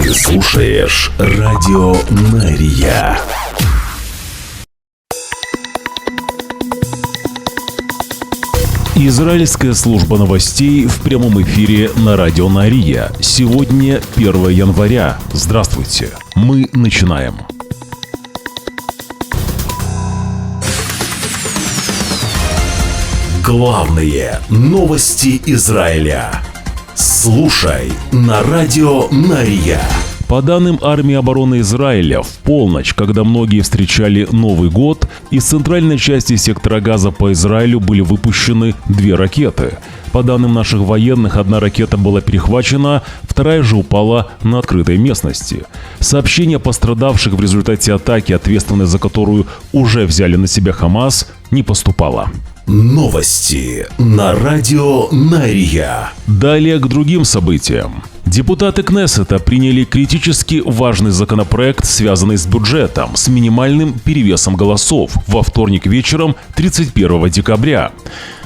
Ты слушаешь Радио Мария. Израильская служба новостей в прямом эфире на Радио Мария. Сегодня 1 января. Здравствуйте. Мы начинаем. Главные новости Израиля. Слушай на Радио Мария. По данным армии обороны Израиля, в полночь, когда многие встречали Новый год, из центральной части сектора Газа по Израилю были выпущены 2 ракеты. По данным наших военных, 1 ракета была перехвачена, 2 же упала на открытой местности. Сообщения о пострадавших в результате атаки, ответственной за которую уже взяли на себя Хамас, не поступало. Новости на Радио Мария. Далее к другим событиям. Депутаты Кнессета приняли критически важный законопроект, связанный с бюджетом, с минимальным перевесом голосов во вторник вечером 31 декабря.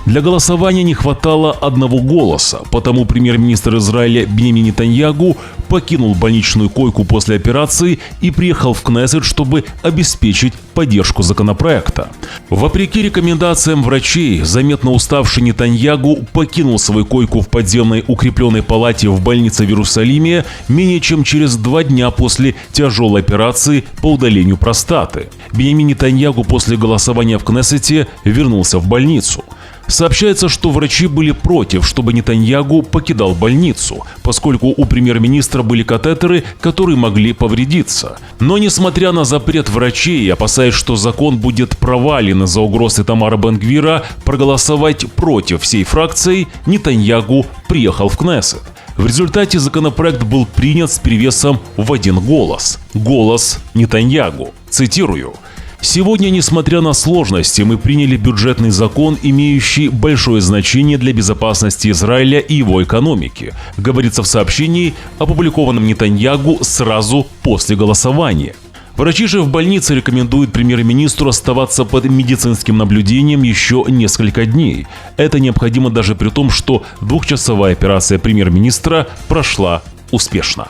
Для голосования не хватало 1 голоса, потому премьер-министр Израиля Биньямин Нетаньягу покинул больничную койку после операции и приехал в Кнессет, чтобы обеспечить поддержку законопроекта. Вопреки рекомендациям врачей, заметно уставший Нетаньягу покинул свою койку в подземной укрепленной палате в больнице в Иерусалиме менее чем через 2 дня после тяжелой операции по удалению простаты. Биньямин Нетаньягу после голосования в Кнессете вернулся в больницу. Сообщается, что врачи были против, чтобы Нетаньягу покидал больницу, поскольку у премьер-министра были катетеры, которые могли повредиться. Но несмотря на запрет врачей, опасаясь, что закон будет провален из-за угроз Итамара Бен-Гвира, проголосовать против всей фракции, Нетаньягу приехал в Кнессет. В результате законопроект был принят с перевесом в 1 голос. Голос Нетаньягу. Цитирую. «Сегодня, несмотря на сложности, мы приняли бюджетный закон, имеющий большое значение для безопасности Израиля и его экономики», говорится в сообщении, опубликованном Нетаньягу сразу после голосования. Врачи же в больнице рекомендуют премьер-министру оставаться под медицинским наблюдением еще несколько дней. Это необходимо даже при том, что 2-часовая операция премьер-министра прошла успешно.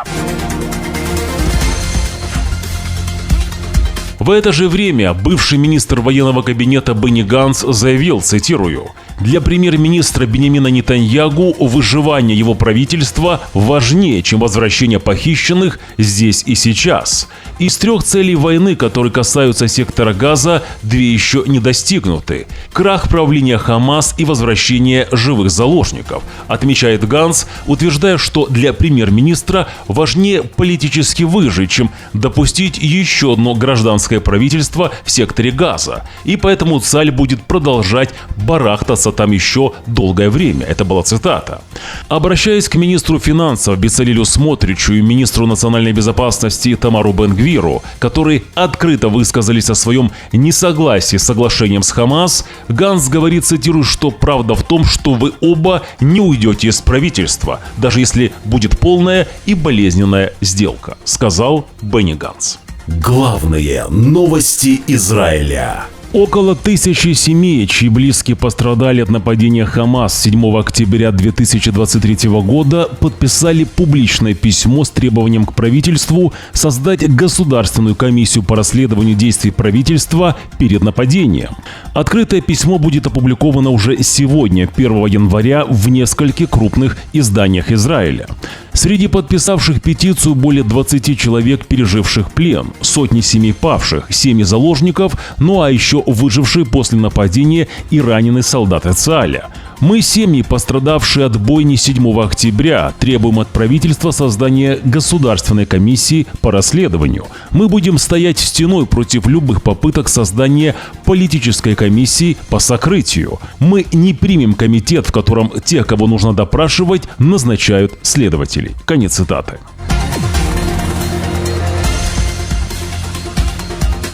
В это же время бывший министр военного кабинета Бенни Ганц заявил, цитирую, «Для премьер-министра Биньямина Нетаньягу выживание его правительства важнее, чем возвращение похищенных здесь и сейчас. Из 3 целей войны, которые касаются сектора Газа, 2 еще не достигнуты. Крах правления Хамас и возвращение живых заложников», отмечает Ганц, утверждая, что для премьер-министра важнее политически выжить, чем допустить еще одно гражданское правительство в секторе Газа. И поэтому Цаль будет продолжать барахтаться там еще долгое время. Это была цитата. Обращаясь к министру финансов Бецалелю Смотричу и министру национальной безопасности Тамару Бен-Гвиру, которые открыто высказались о своем несогласии с соглашением с Хамас, Ганц говорит, цитирую, что правда в том, что вы оба не уйдете из правительства, даже если будет полная и болезненная сделка, сказал Бенни Ганц. Главные новости Израиля. Около 1000 семей, чьи близкие пострадали от нападения Хамас 7 октября 2023 года, подписали публичное письмо с требованием к правительству создать государственную комиссию по расследованию действий правительства перед нападением. Открытое письмо будет опубликовано уже сегодня, 1 января, в нескольких крупных изданиях Израиля. Среди подписавших петицию более 20 человек, переживших плен, сотни семей павших, семьи заложников, ну а еще выжившие после нападения и раненые солдаты Цааля. Мы, семьи, пострадавшие от бойни 7 октября, требуем от правительства создания государственной комиссии по расследованию. Мы будем стоять стеной против любых попыток создания политической комиссии по сокрытию. Мы не примем комитет, в котором тех, кого нужно допрашивать, назначают следователи. Конец цитаты.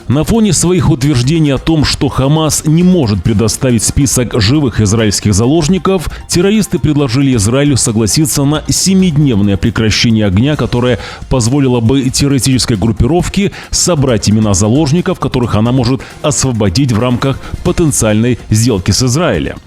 На фоне своих утверждений о том, что Хамас не может предоставить список живых израильских заложников, террористы предложили Израилю согласиться на 7-дневное прекращение огня, которое позволило бы террористической группировке собрать имена заложников, которых она может освободить в рамках потенциальной сделки с Израилем.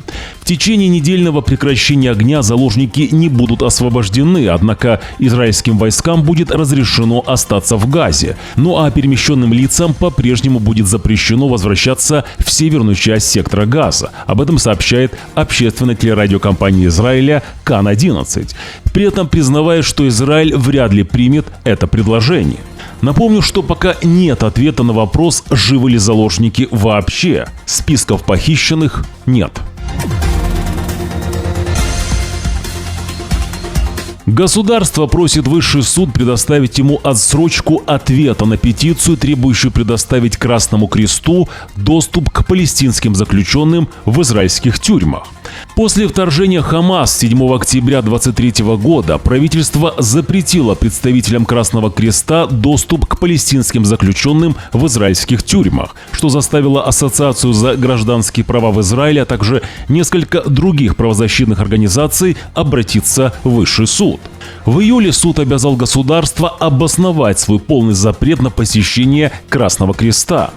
В течение недельного прекращения огня заложники не будут освобождены, однако израильским войскам будет разрешено остаться в Газе. Ну а перемещенным лицам по-прежнему будет запрещено возвращаться в северную часть сектора Газа. Об этом сообщает общественная телерадиокомпания Израиля Кан-11, при этом признавая, что Израиль вряд ли примет это предложение. Напомню, что пока нет ответа на вопрос, живы ли заложники вообще. Списков похищенных нет. Государство просит Высший суд предоставить ему отсрочку ответа на петицию, требующую предоставить Красному Кресту доступ к палестинским заключенным в израильских тюрьмах. После вторжения Хамас 7 октября 2023 года правительство запретило представителям Красного Креста доступ к палестинским заключенным в израильских тюрьмах, что заставило Ассоциацию за гражданские права в Израиле, а также несколько других правозащитных организаций обратиться в Высший суд. В июле суд обязал государство обосновать свой полный запрет на посещение Красного Креста.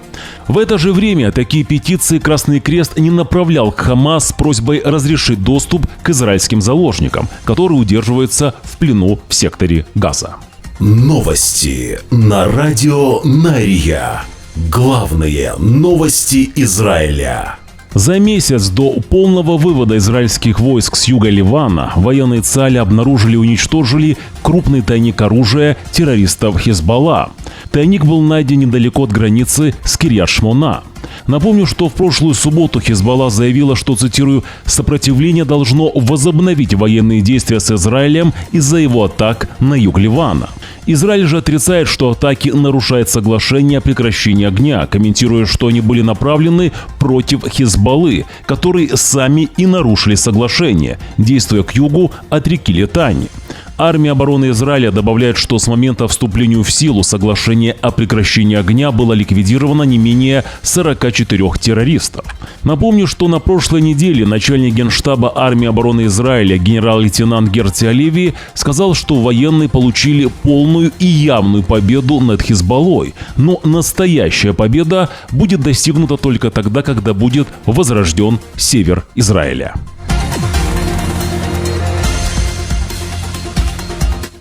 В это же время такие петиции Красный Крест не направлял к Хамас с просьбой разрешить доступ к израильским заложникам, которые удерживаются в плену в секторе Газа. Новости на радио Нария. Главные новости Израиля. За месяц до полного вывода израильских войск с юга Ливана военные ЦАЛ обнаружили и уничтожили крупный тайник оружия террористов Хизбалла. Тайник был найден недалеко от границы с Кирьят-Шмона. Напомню, что в прошлую субботу Хизбалла заявила, что, цитирую, «сопротивление должно возобновить военные действия с Израилем из-за его атак на юг Ливана». Израиль же отрицает, что атаки нарушают соглашение о прекращении огня, комментируя, что они были направлены против Хизбаллы, которые сами и нарушили соглашение, действуя к югу от реки Литани. Армия обороны Израиля добавляет, что с момента вступления в силу соглашения о прекращении огня было ликвидировано не менее 44 террористов. Напомню, что на прошлой неделе начальник Генштаба армии обороны Израиля генерал-лейтенант Герци Алеви сказал, что военные получили полную и явную победу над Хизбаллой, но настоящая победа будет достигнута только тогда, когда будет возрожден север Израиля.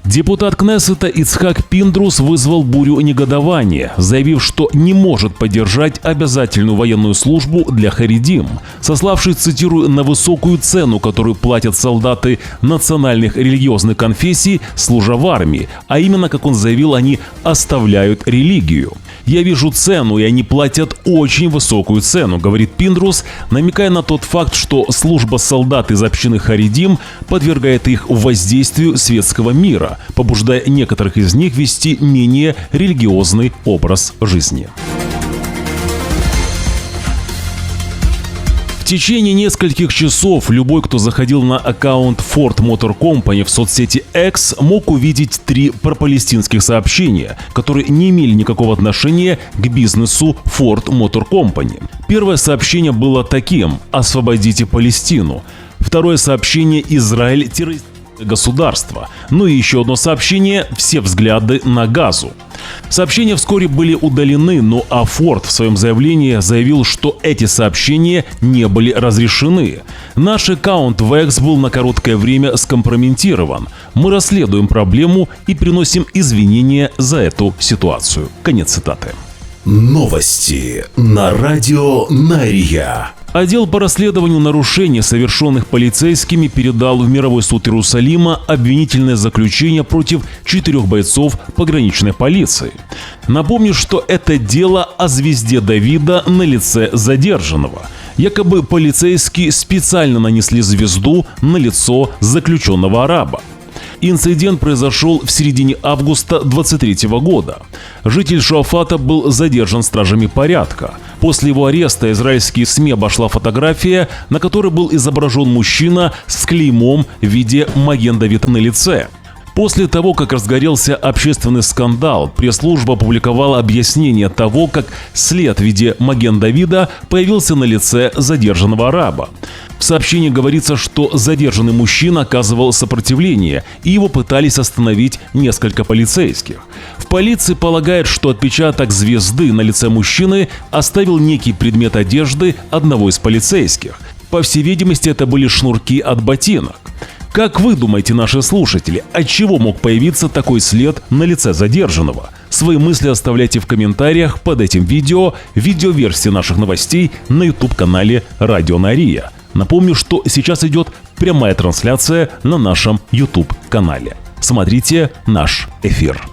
Депутат Кнессета Ицхак Пиндрус вызвал бурю негодования, заявив, что не может поддержать обязательную военную службу для харидим, сославшись, цитирую, на высокую цену, которую платят солдаты национальных религиозных конфессий, служа в армии, а именно, как он заявил, они оставляют религию. «Я вижу цену, и они платят очень высокую цену», — говорит Пиндрус, намекая на тот факт, что служба солдат из общины харидим подвергает их воздействию светского мира, побуждая некоторых из них вести менее религиозный образ жизни. В течение нескольких часов любой, кто заходил на аккаунт Ford Motor Company в соцсети X, мог увидеть 3 пропалестинских сообщения, которые не имели никакого отношения к бизнесу Ford Motor Company. Первое сообщение было таким: «Освободите Палестину». Второе сообщение: «Израиль – террористическое государство». Ну и еще одно сообщение: «Все взгляды на Газу». Сообщения вскоре были удалены, но Ford в своем заявлении заявил, что эти сообщения не были разрешены. «Наш аккаунт в X был на короткое время скомпрометирован. Мы расследуем проблему и приносим извинения за эту ситуацию». Конец цитаты. Новости на радио Нария. Отдел по расследованию нарушений, совершенных полицейскими, передал в Мировой суд Иерусалима обвинительное заключение против 4 бойцов пограничной полиции. Напомню, что это дело о звезде Давида на лице задержанного. Якобы полицейские специально нанесли звезду на лицо заключенного араба. Инцидент произошел в середине августа 2023 года. Житель Шуафата был задержан стражами порядка. После его ареста израильские СМИ обошла фотография, на которой был изображен мужчина с клеймом в виде Маген-Давид на лице. После того, как разгорелся общественный скандал, пресс-служба опубликовала объяснение того, как след в виде Маген-Давида появился на лице задержанного араба. В сообщении говорится, что задержанный мужчина оказывал сопротивление, и его пытались остановить несколько полицейских. В полиции полагают, что отпечаток звезды на лице мужчины оставил некий предмет одежды одного из полицейских. По всей видимости, это были шнурки от ботинок. Как вы думаете, наши слушатели, от чего мог появиться такой след на лице задержанного? Свои мысли оставляйте в комментариях под этим видео, видеоверсии наших новостей на YouTube-канале Радио Нария. Напомню, что сейчас идет прямая трансляция на нашем YouTube-канале. Смотрите наш эфир.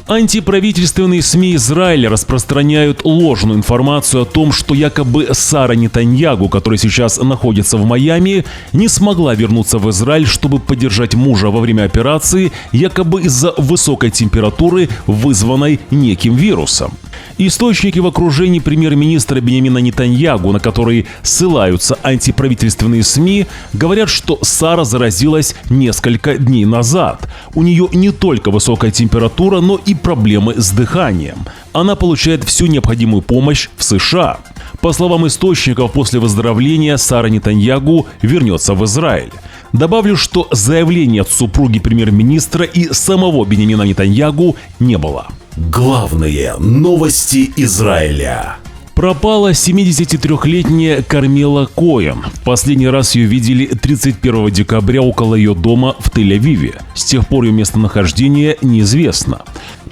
Антиправительственные СМИ Израиля распространяют ложную информацию о том, что якобы Сара Нетаньягу, которая сейчас находится в Майами, не смогла вернуться в Израиль, чтобы поддержать мужа во время операции, якобы из-за высокой температуры, вызванной неким вирусом. Источники в окружении премьер-министра Биньямина Нетаньягу, на которые ссылаются антиправительственные СМИ, говорят, что Сара заразилась несколько дней назад. У нее не только высокая температура, но и проблемы с дыханием. Она получает всю необходимую помощь в США. По словам источников, после выздоровления Сара Нетаньягу вернется в Израиль. Добавлю, что заявления от супруги премьер-министра и самого Биньямина Нетаньягу не было. Главные новости Израиля. Пропала 73-летняя Кармела Коэн. В последний раз ее видели 31 декабря около ее дома в Тель-Авиве. С тех пор ее местонахождение неизвестно.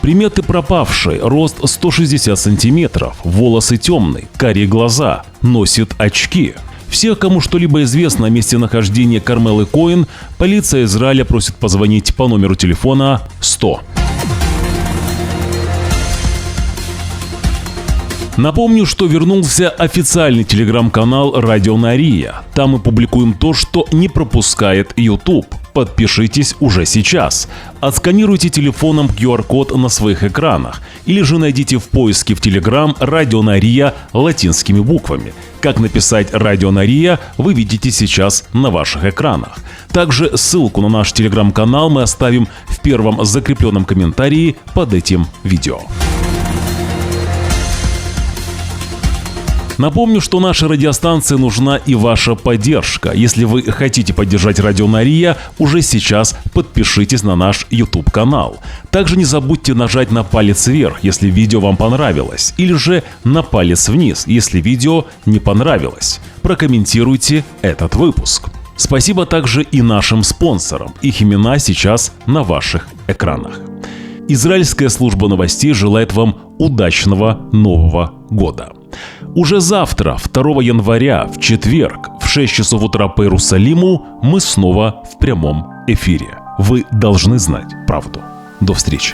Приметы пропавшей: рост 160 сантиметров, волосы темные, карие глаза, носит очки. Всех, кому что-либо известно о месте нахождения Кармелы Коэн, полиция Израиля просит позвонить по номеру телефона 100. Напомню, что вернулся официальный телеграм-канал Радио Нария. Там мы публикуем то, что не пропускает YouTube. Подпишитесь уже сейчас. Отсканируйте телефоном QR-код на своих экранах. Или же найдите в поиске в Telegram Радио Нария латинскими буквами. Как написать Радио Нария, вы видите сейчас на ваших экранах. Также ссылку на наш телеграм-канал мы оставим в первом закрепленном комментарии под этим видео. Напомню, что нашей радиостанции нужна и ваша поддержка. Если вы хотите поддержать Радио Нария, уже сейчас подпишитесь на наш YouTube-канал. Также не забудьте нажать на палец вверх, если видео вам понравилось, или же на палец вниз, если видео не понравилось. Прокомментируйте этот выпуск. Спасибо также и нашим спонсорам. Их имена сейчас на ваших экранах. Израильская служба новостей желает вам удачного Нового года. Уже завтра, 2 января, в четверг, в 6 часов утра по Иерусалиму, мы снова в прямом эфире. Вы должны знать правду. До встречи.